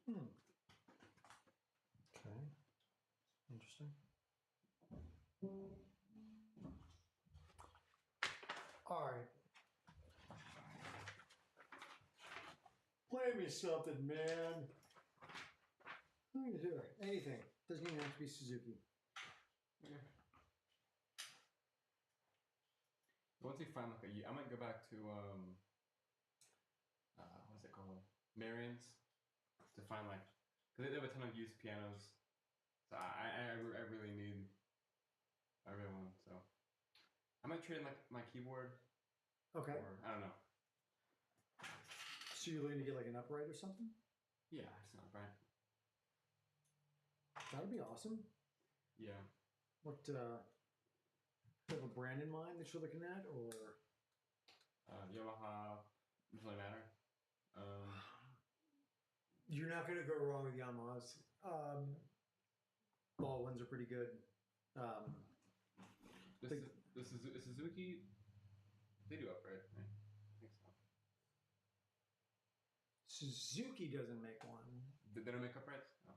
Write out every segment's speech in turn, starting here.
Hmm. Okay. Interesting. All right. Play me something, man. Anything. Doesn't even have to be Suzuki. Okay. Once you find like I might go back to what's it called? Marion's to find like because they have a ton of used pianos. So I really need I really want so I might trade like my keyboard. Okay. Or I don't know. So you're looking to get like an upright or something? Yeah, it's not right. That'd be awesome. Yeah. What do you have a brand in mind that you're looking at, or Yamaha doesn't really matter. you're not going to go wrong with Yamahas. Ball ones are pretty good. The Suzuki, they do upright, right? I think so. Suzuki doesn't make one. They don't make uprights? No.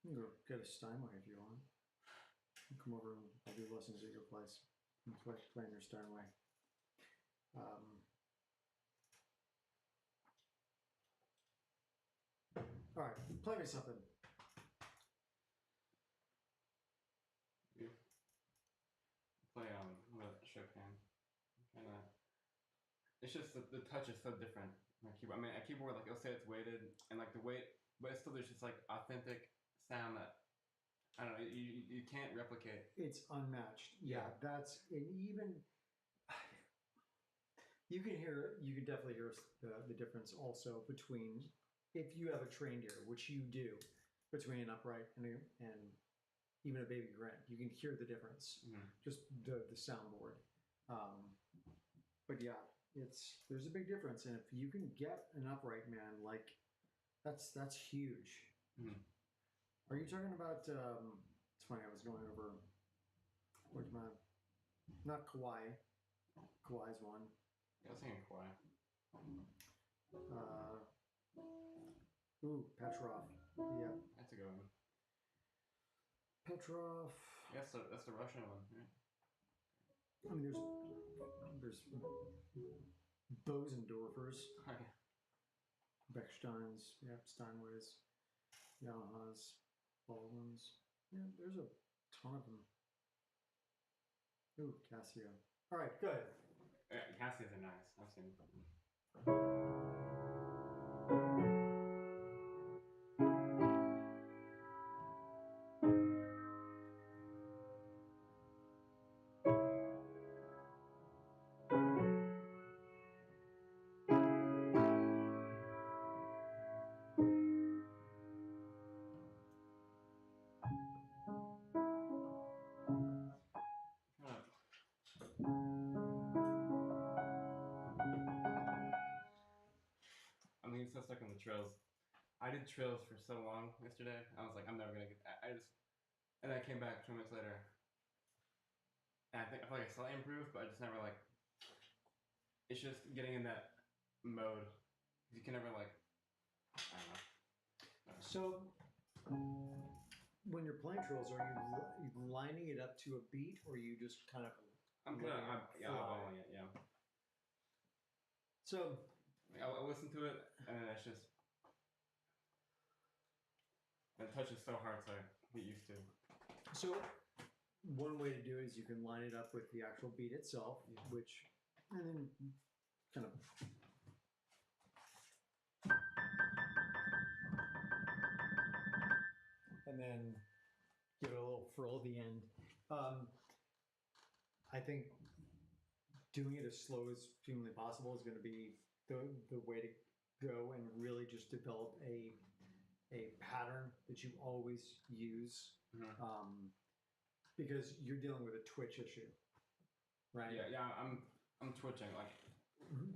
You can go get a Steinway if you want. You come over and I'll do lessons at your place. And play in your Steinway. All right, play me something. You play Chopin. It's just the touch is so different. My keyboard. I mean, a keyboard like it'll say it's weighted and like the weight, but it's still there's just like authentic sound that I don't know. You can't replicate. It's unmatched. Yeah, that's and even you can definitely hear the difference also between if you have a trained ear, which you do, between an upright and even a baby grand. You can hear the difference, just the soundboard. But yeah, there's a big difference, and if you can get an upright, man, like that's huge. Mm-hmm. Are you talking about? It's funny. I was going over. Where's my? Not Kauai. Kauai's one. Yeah, I was thinking Kauai. Petrov. Yeah. That's a good one. Petrov. Yes, that's the Russian one, right? I mean, there's Bosendorfers, Oh, yeah. Bechsteins, yeah, Steinways, Yamahas, Baldwins. Yeah, there's a ton of them. Ooh, Casio. All right, good. Yeah, Cassius are nice. I've seen them. I'm getting so stuck on the trills. I did trills for so long yesterday. I was like, I'm never gonna get that. And then I came back 2 minutes later. And I feel like I slightly improved, but I just never like. It's just getting in that mode. You can never like. I don't know. So, when you're playing trills, are you lining it up to a beat, or are you just kind of? I'm following it. Yeah. So, I listen to it, and it's just. The touch is so hard to get used to. So, one way to do it is you can line it up with the actual beat itself, which, and then kind of. And then give it a little frill at the end. I think doing it as slow as humanly possible is going to be the way to go and really just develop a pattern that you always use, because you're dealing with a twitch issue, right? Yeah. I'm twitching like,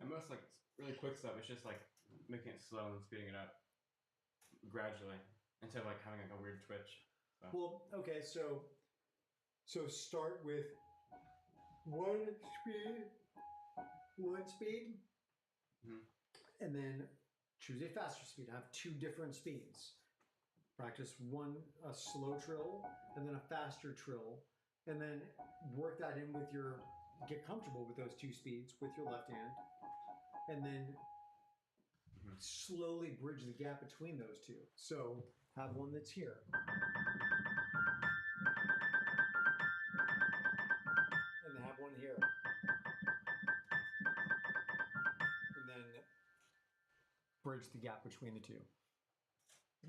and most like really quick stuff. It's just like making it slow and speeding it up gradually instead of like having like a weird twitch. So. Well, okay, so start with one speed fluent speed, Mhm. and then choose a faster speed. Have two different speeds. Practice a slow trill and then a faster trill, and then work that in with get comfortable with those two speeds with your left hand, and then slowly bridge the gap between those two. So have one that's here. And then have one here. And then bridge the gap between the two.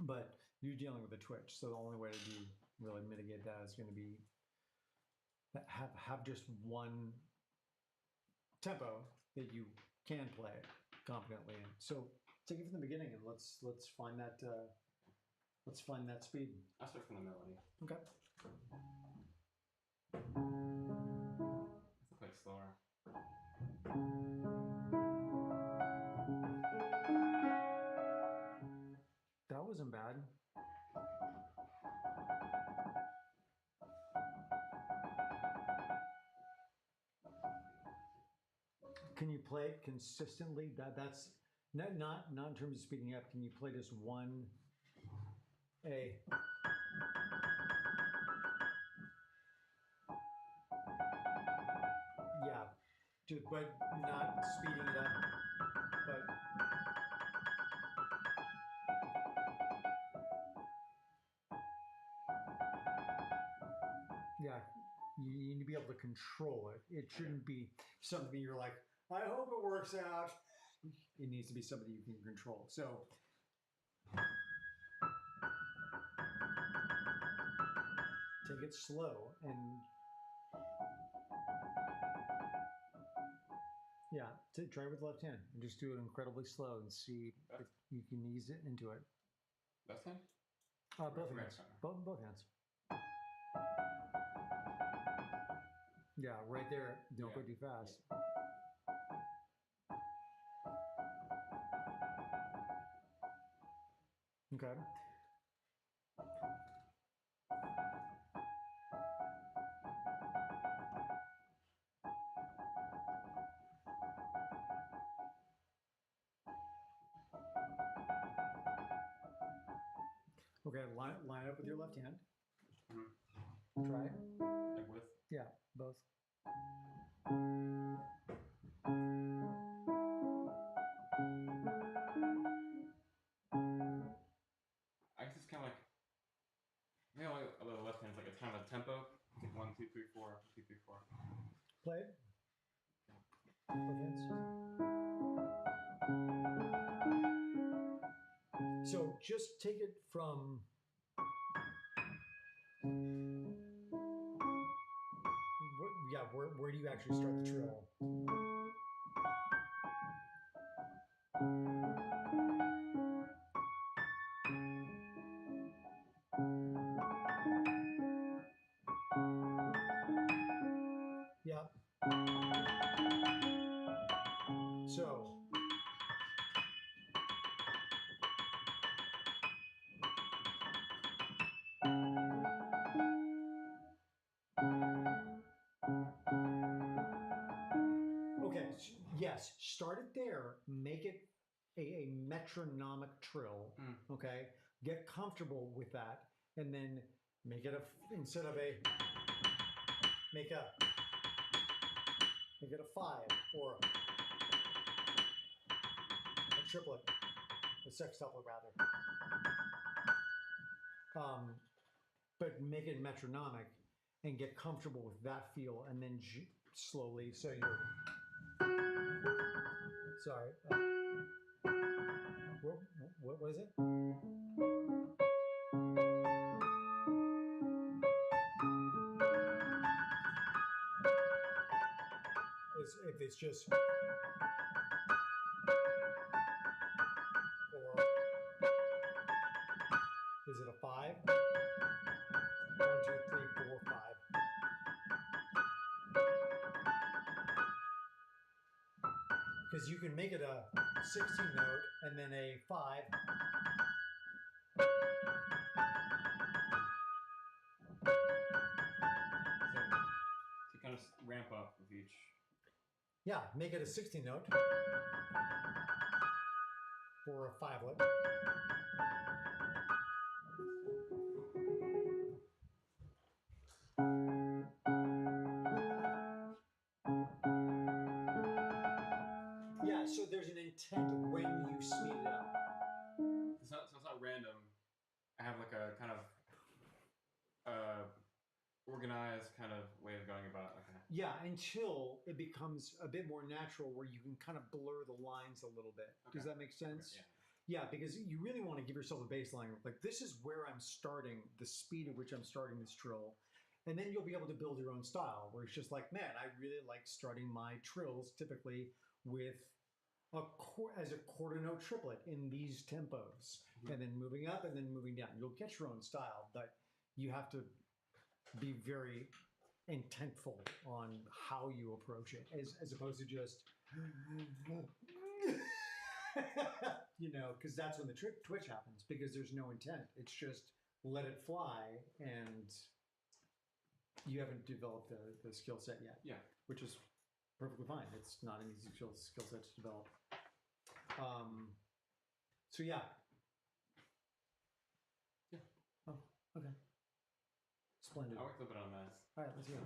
But you're dealing with a twitch, so the only way to really mitigate that is going to be have just one tempo that you can play confidently in. So take it from the beginning and let's find that speed. I'll start from the melody. Okay. It's quite slower. That wasn't bad. Can you play it consistently? That's not in terms of speeding up. Can you play just one A? Yeah, but not speeding it up. But yeah, you need to be able to control it. It shouldn't be something you're like, I hope it works out. It needs to be something you can control. So take it slow and yeah, try it with the left hand and just do it incredibly slow and see if you can ease it into it. Left hand? Both hands. Both hands. Yeah, right there. Don't go too fast. Okay. Okay, line up with your left hand. Mm-hmm. Try it. Like with? Yeah, both. I guess it's kind of like, you know, like the left hand is like it's kind of a tempo. Like 1, 2, 3, 4, 1, 2, 3, 4. Play it. Both hands. So just take it from where do you actually start the trill? Yeah. So okay, yes, start it there, make it a metronomic trill, okay? Get comfortable with that, and then make it instead of make it a 5 or a triplet, a sextuplet rather. But make it metronomic and get comfortable with that feel, and then slowly, so you're, sorry, what is it? If it's just, or 5? 1, 2, 3, 4, 5. Because you can make it a 16 note and then a 5. So to kind of ramp up with each. Yeah, make it a 16 note or a 5-lit. Yeah, so there's an intent when you speed it up. So it's not random. I have like a kind of organized kind of way of going about it. Okay. Yeah, until it becomes a bit more natural where you can kind of blur the lines a little bit. Okay. Does that make sense? Okay, yeah, because you really want to give yourself a baseline. Like, this is where I'm starting, the speed at which I'm starting this trill. And then you'll be able to build your own style where it's just like, man, I really like starting my trills typically with as a quarter note triplet in these tempos, and then moving up and then moving down. You'll get your own style, but you have to be very intentful on how you approach it, as opposed to just, because that's when the twitch happens, because there's no intent. It's just let it fly, and you haven't developed the skill set yet. Yeah. Which is perfectly fine. It's not an easy skill set to develop. So yeah. Yeah. Oh, okay. Splendid. I'll work a little bit on that. All right, let's hear it.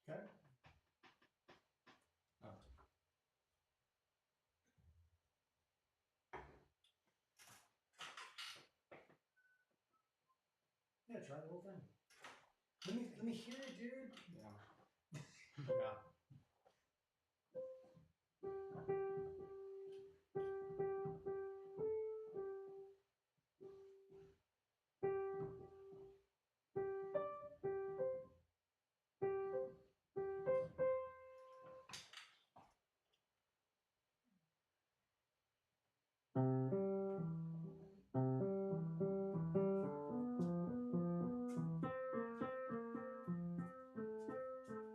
Okay. Oh. Yeah, try the whole thing. Let me hear it, dude. Yeah. Yeah.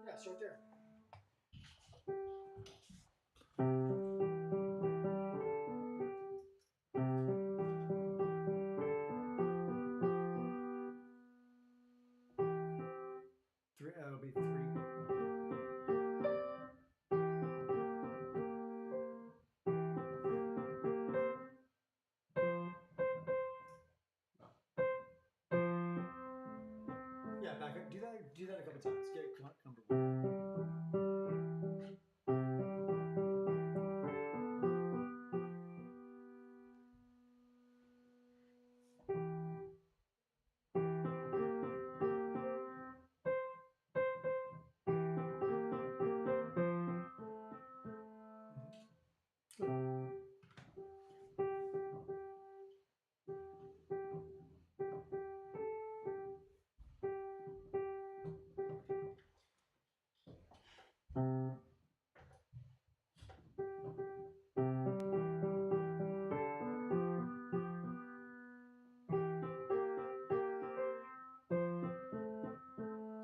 Yeah, start there. It'll be 3. Yeah, back up. Do that a couple times. Get comfortable.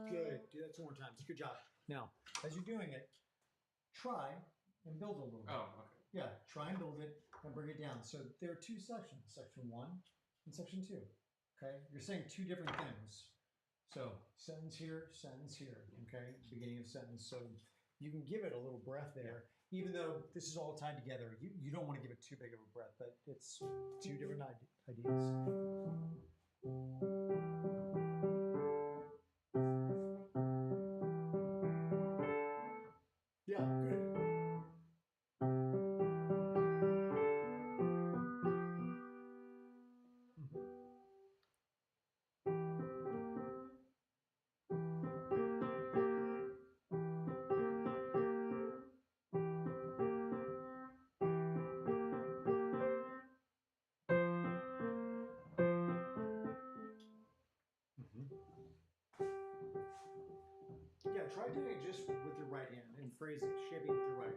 Good. Do that 2 more times. Good job. Now, as you're doing it, try and build a little bit. Oh, okay. Yeah, try and build it and bring it down. So there are two sections, section 1 and section 2. Okay, you're saying two different things. So sentence here, okay, beginning of sentence. So you can give it a little breath there, even though this is all tied together. You don't want to give it too big of a breath, but it's two different ideas. Yeah, good. Yeah, try doing it just with your right hand and phrase it, shaping with your right.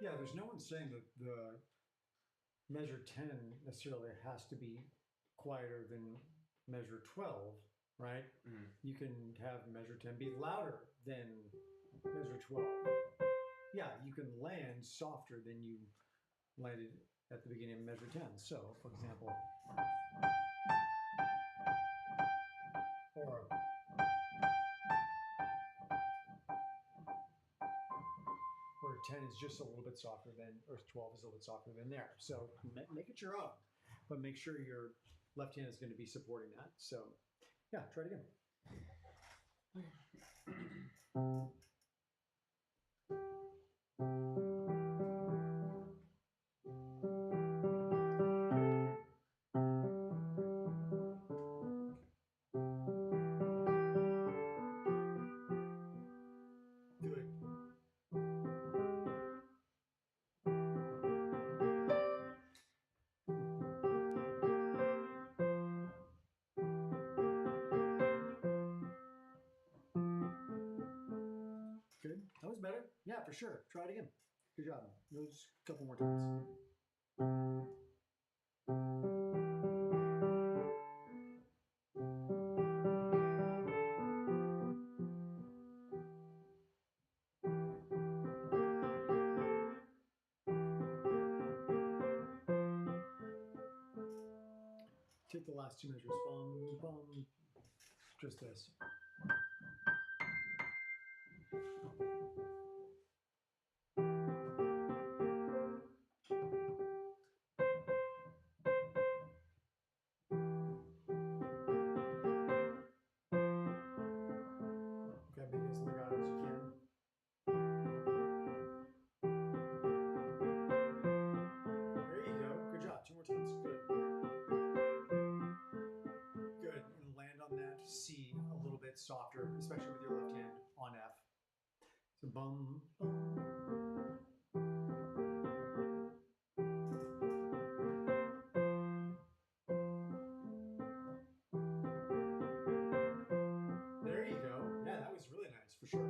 Yeah, there's no one saying that the measure 10 necessarily has to be quieter than measure 12, right? Mm. You can have measure 10 be louder than measure 12. Yeah, you can land softer than you landed at the beginning of measure 10. So, for example, or where 10 is just a little bit softer than, or 12 is a little bit softer than there. So make it your own, but make sure your left hand is going to be supporting that. So yeah, try it again. Good. Good. That was better. Yeah, for sure. Try it again. Good job. Those a couple more times. Take the last two measures. Bum, bum. Just this. Okay, make it as legato as you can. There you go. Good job. Two more times. Good. Good. And land on that C a little bit softer, especially with your left hand on F. So bum, bum. There you go. Yeah, that was really nice for sure.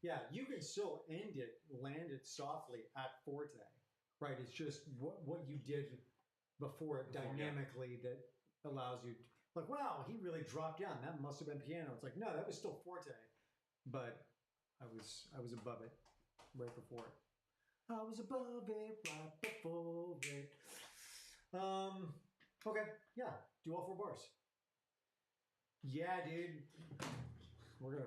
Yeah, you can still end it, land it softly at forte, right? It's just what you did before it dynamically that allows you, like, wow, he really dropped down. That must have been piano. It's like, no, that was still forte, but I was above it right before it. I was above it right before it. Okay, yeah, do all 4 bars. Yeah, dude. We're gonna.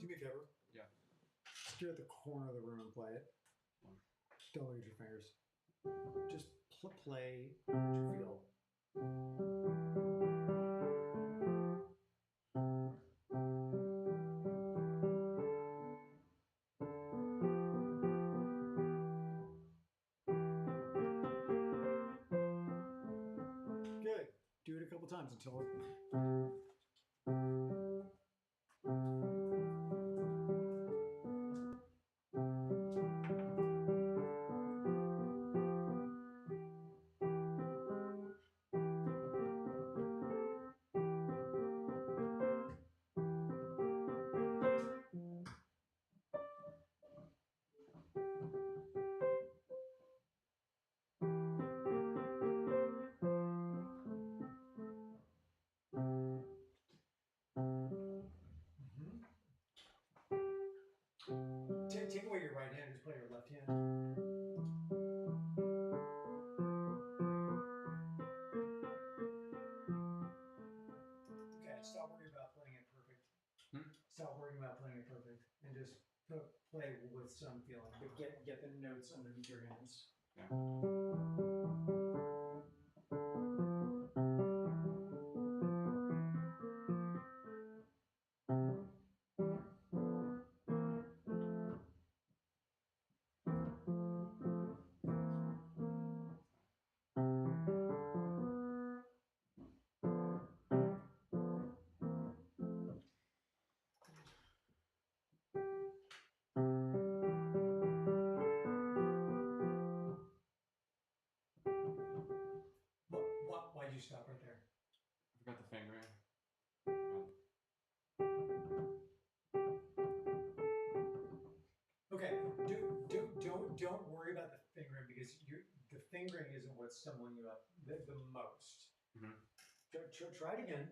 Do me a favor. Yeah. Stare at the corner of the room and play it. Don't look at your fingers. Just play what you feel. Good. Do it a couple times until it. Take away your right hand, just play your left hand. Okay, stop worrying about playing it perfect. Stop worrying about playing it perfect, and just play with some feeling. But get the notes underneath your hands. Yeah. Why'd you stop right there? I forgot the fingering. Okay, don't worry about the fingering because the fingering isn't what's stumbling you up the most. Try it again.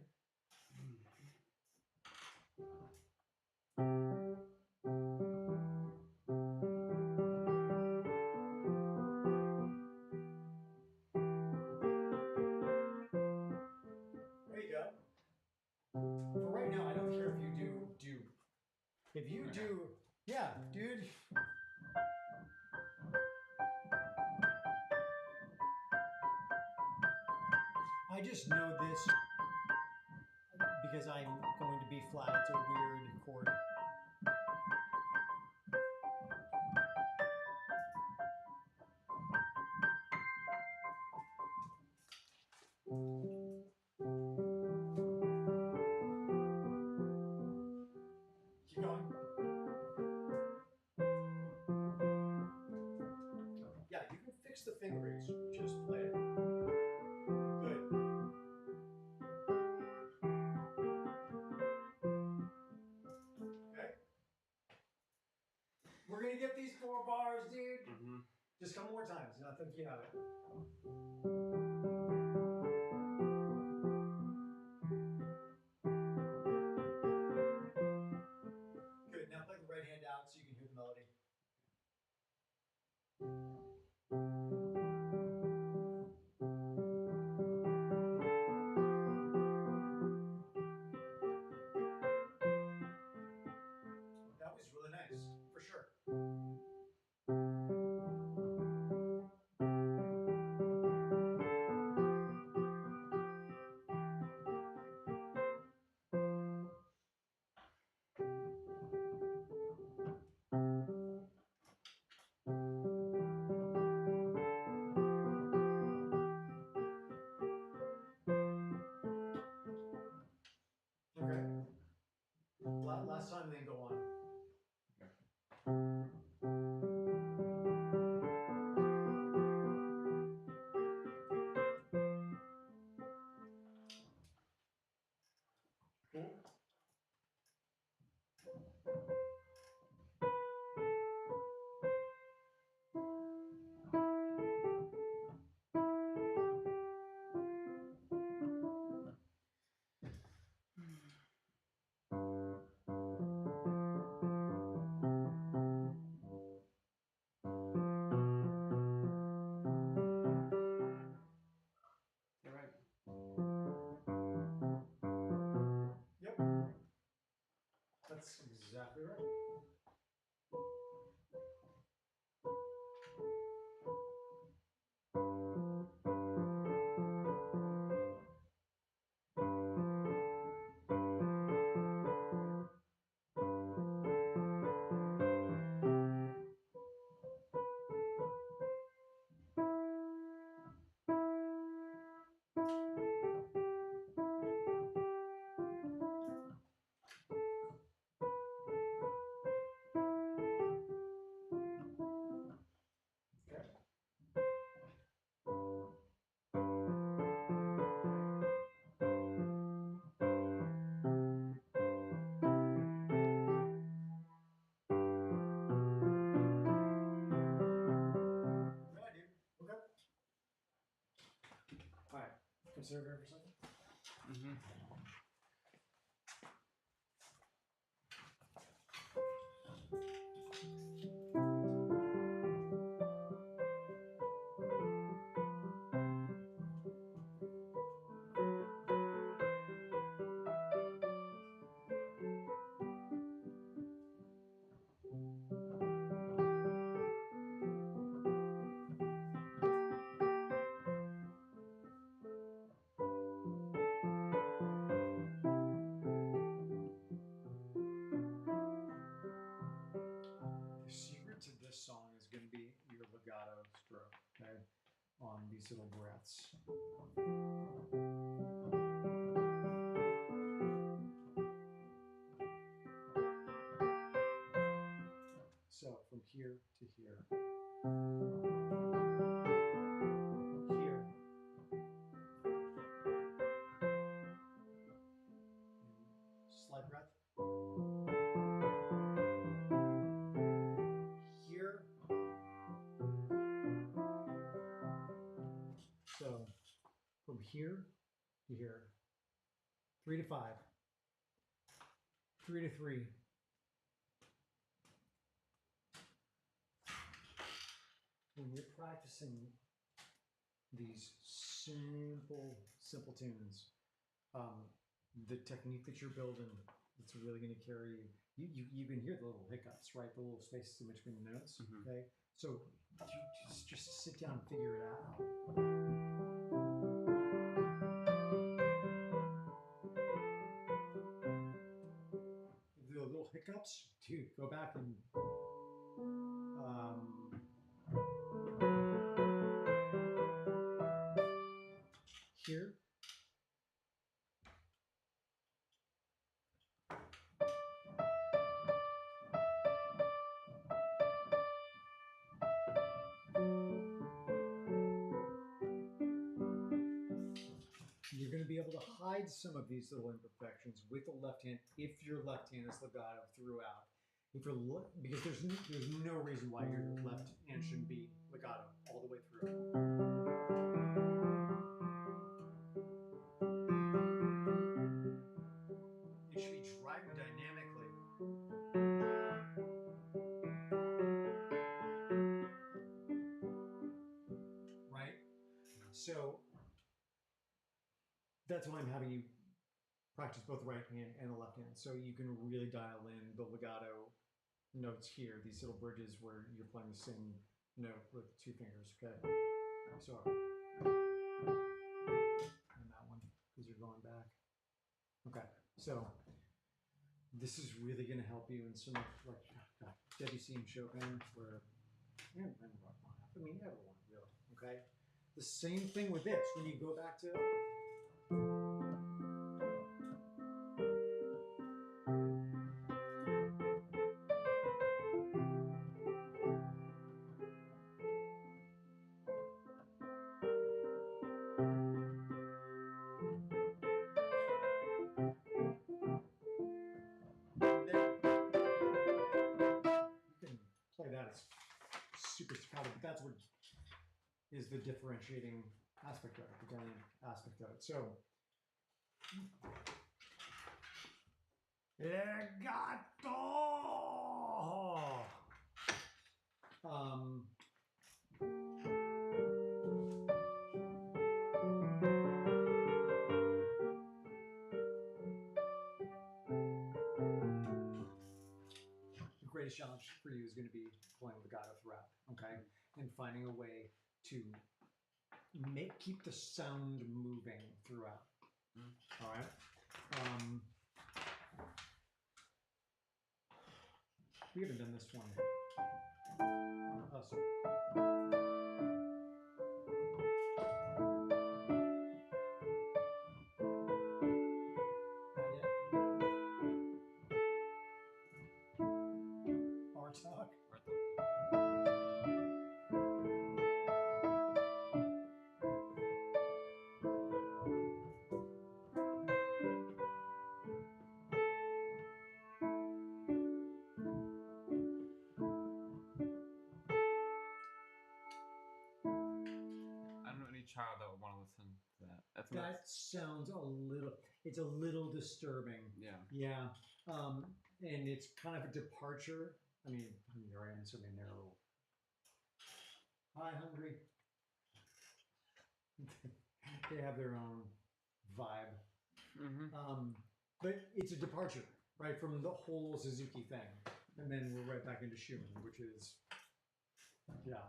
There you go. For right now, I don't care if you do. If you do, yeah, dude. I just know this because I'm going to B flat. It's a weird chord. Keep going. Yeah, you can fix the fingerings. Just play it. Good. Okay. We're gonna get these 4 bars, dude. Just a couple more times, and I think you have it. Good. Now play the right hand out so you can hear the melody. That was really nice, for sure. Okay. Last time, then go on. Okay. exactly right. Consider it for a second. Mm-hmm. The secret to this song is going to be your legato stroke, okay, on these little breaths. So from here to here. Here. Slide breath. Here. So from here to here. 3 to 5. 3 to 3. When you're practicing these simple tunes, the technique that you're building, it's really going to carry you. You can hear the little hiccups, right? The little spaces in between the notes. Mm-hmm. Okay, so you just sit down and figure it out. The little hiccups, dude, go back and here. You're going to be able to hide some of these little imperfections with the left hand if your left hand is legato throughout. If you're because there's no reason why your left hand shouldn't be legato all the way through. It should be driving dynamically. Right? So that's why I'm having you practice both the right hand and the left hand, so you can really dial in the legato notes here, these little bridges where you're playing the same note with 2 fingers, okay? So, and that one, because you're going back. Okay, so this is really going to help you in some, like, Debussy and Chopin, where, and Rachmaninoff, I mean, everyone, really, okay? The same thing with this, when you go back to, play that as super staccato, but that's what is the differentiating aspect of it, the dynamic aspect of it. So, legato. is going to be playing legato throughout, okay, and finding a way to keep the sound moving throughout. All right. We haven't done this one. Oh, sorry. Talk. I don't know any child that would want to listen to that. That sounds it's a little disturbing. Yeah. Yeah. And it's kind of a departure. I mean, here I am, so they're a little. Hi, hungry. They have their own vibe. But it's a departure, right, from the whole Suzuki thing. And then we're right back into Schumann, which is, yeah.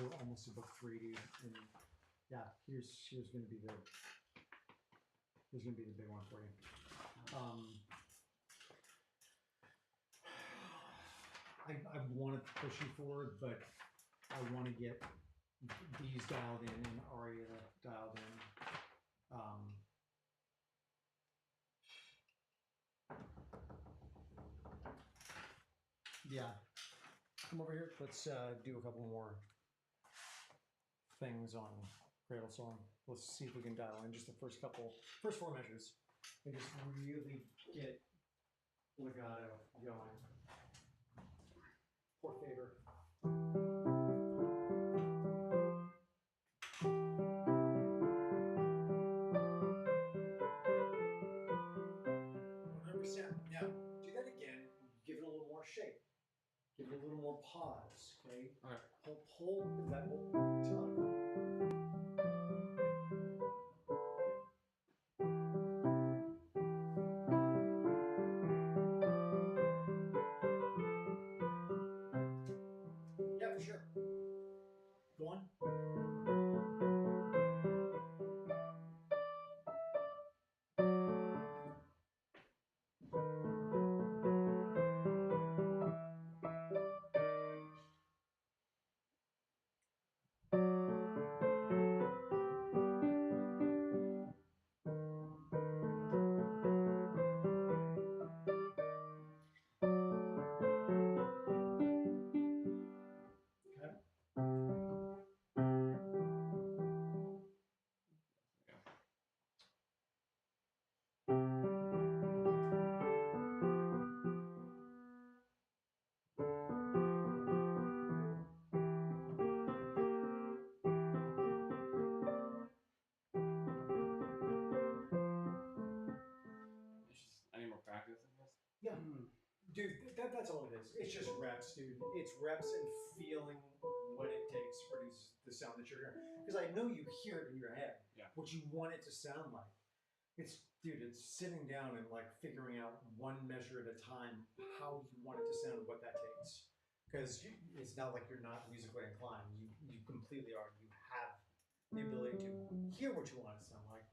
We're almost above 3D, and yeah, here's going to be the big one for you. I want to push you forward, but I want to get these dialed in and Aria dialed in. Yeah. Come over here. Let's do a couple more things on Cradle Song. Let's see if we can dial in just the first 4 measures and just really get legato going. Poor favor. Now, do that again. Give it a little more shape. Give it a little more pause, okay? All right. Hold that whole tongue. Yeah, for sure. Go on. I need more practice, I guess. Yeah. Dude, that's all it is. It's just reps, dude. It's reps and feeling what it takes to produce the sound that you're hearing. Because I know you hear it in your head, what you want it to sound like. It's sitting down and like figuring out one measure at a time how you want it to sound and what that takes. Because it's not like you're not musically inclined. You completely are. You have the ability to hear what you want it to sound like.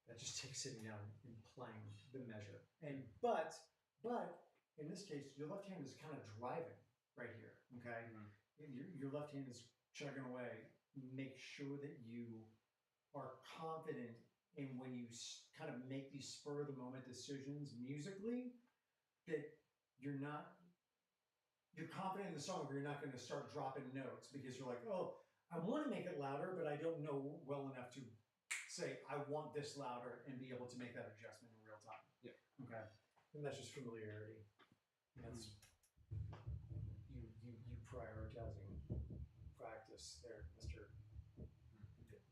That just takes sitting down and playing the measure. But in this case, your left hand is kind of driving right here. Okay, your left hand is chugging away. Make sure that you are confident in when you kind of make these spur of the moment decisions musically, that you're confident in the song, but you're not going to start dropping notes because you're like, oh, I want to make it louder, but I don't know well enough to say I want this louder and be able to make that adjustment in real time. Yeah. Okay. And that's just familiarity. And that's you prioritizing practice there, Mr.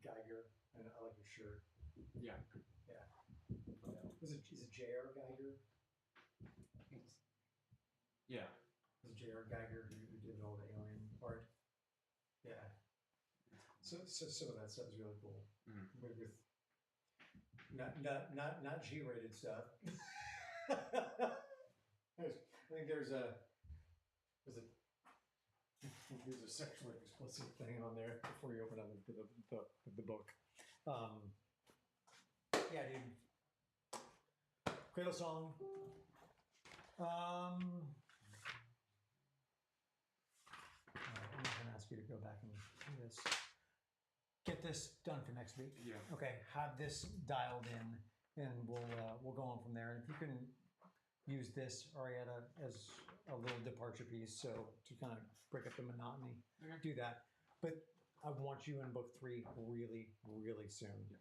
Geiger. And I like your shirt. Yeah. Is it J.R. Geiger? Yeah. Is it J.R. Geiger who did all the alien art? Yeah. So some of that stuff is really cool. Mm-hmm. With not G-rated stuff. I think there's a sexually explicit thing on there before you open up the book. Yeah, dude. Cradle song. I'm not gonna ask you to go back and do this. Get this done for next week. Yeah. Okay. Have this dialed in, and we'll go on from there. And if you can use this Arietta as a little departure piece, so to kind of break up the monotony, do that. But I want you in book 3 really, really soon,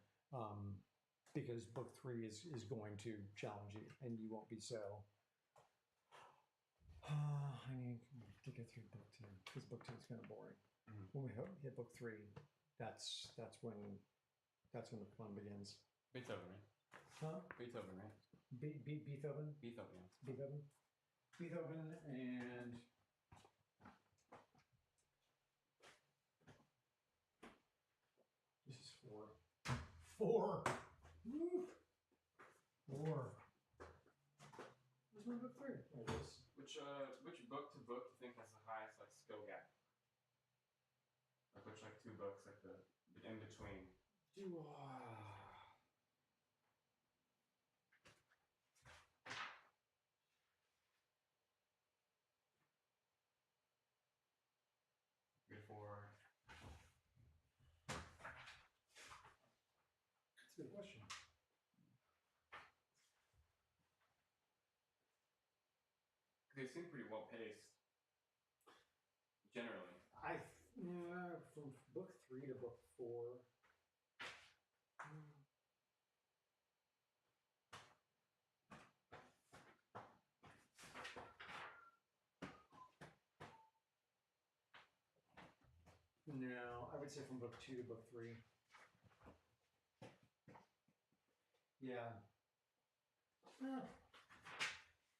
because book 3 is going to challenge you, and you won't be so. I need to get through book 2 because book 2 is kind of boring. Mm-hmm. When we hit book 3, that's when the fun begins. Beethoven, right? Huh? Beethoven, right? Beethoven. Beethoven, and this is 4. 4. Woo! 4. Where's my book 3? There it is. Which book to book you think has the highest like skill gap? Like which like 2 books like the in between? Before. That's a good question. They seem pretty well paced. Generally. From book 3 to book 4. No, I would say from book 2 to book 3. Yeah.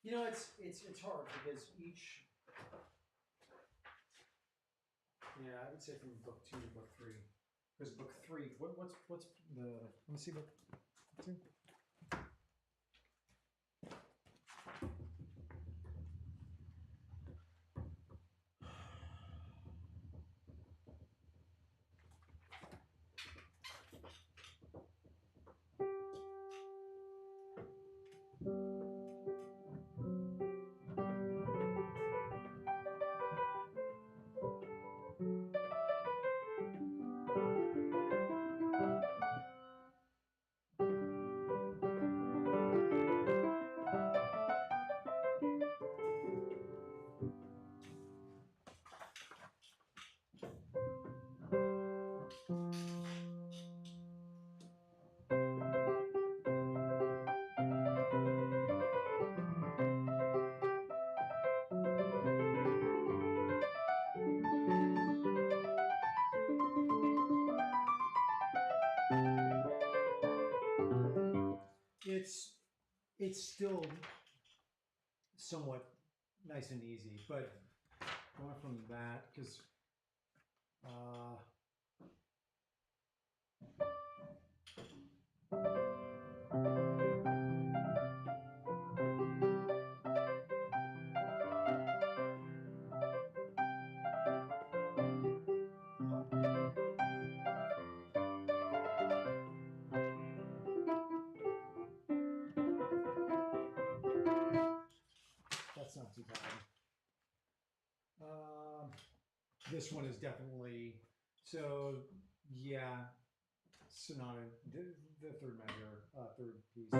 You know, it's hard because each. Yeah, I would say from book 2 to book 3, because book 3. What's the? Let me see book 2. It's still somewhat nice and easy, but going from that, because that's not too bad. This one is definitely, so yeah, sonata, the third measure, third piece.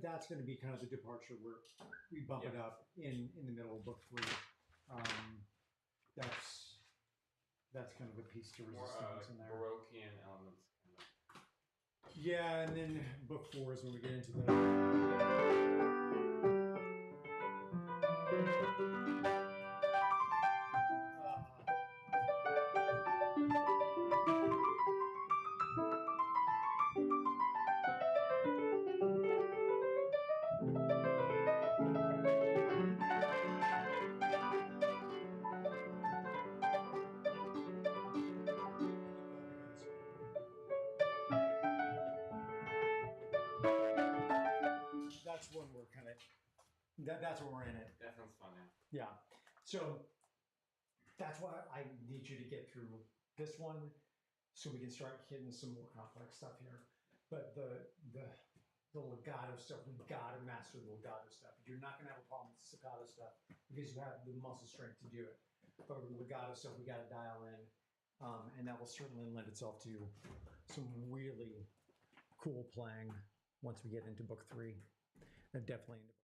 that's going to be kind of the departure where we bump it up in the middle of book 3. That's kind of a piece to More resistance in there. Baroquean elements. Kind of. Yeah, and then book 4 is when we get into the. That's when we're kind of. That's when we're in it. That sounds fun, yeah. Yeah. So that's why I need you to get through this one so we can start hitting some more complex stuff here. But the legato stuff, we've got to master the legato stuff. You're not going to have a problem with the staccato stuff because you have the muscle strength to do it. But the legato stuff, we got to dial in. And that will certainly lend itself to some really cool playing once we get into book 3. And definitely into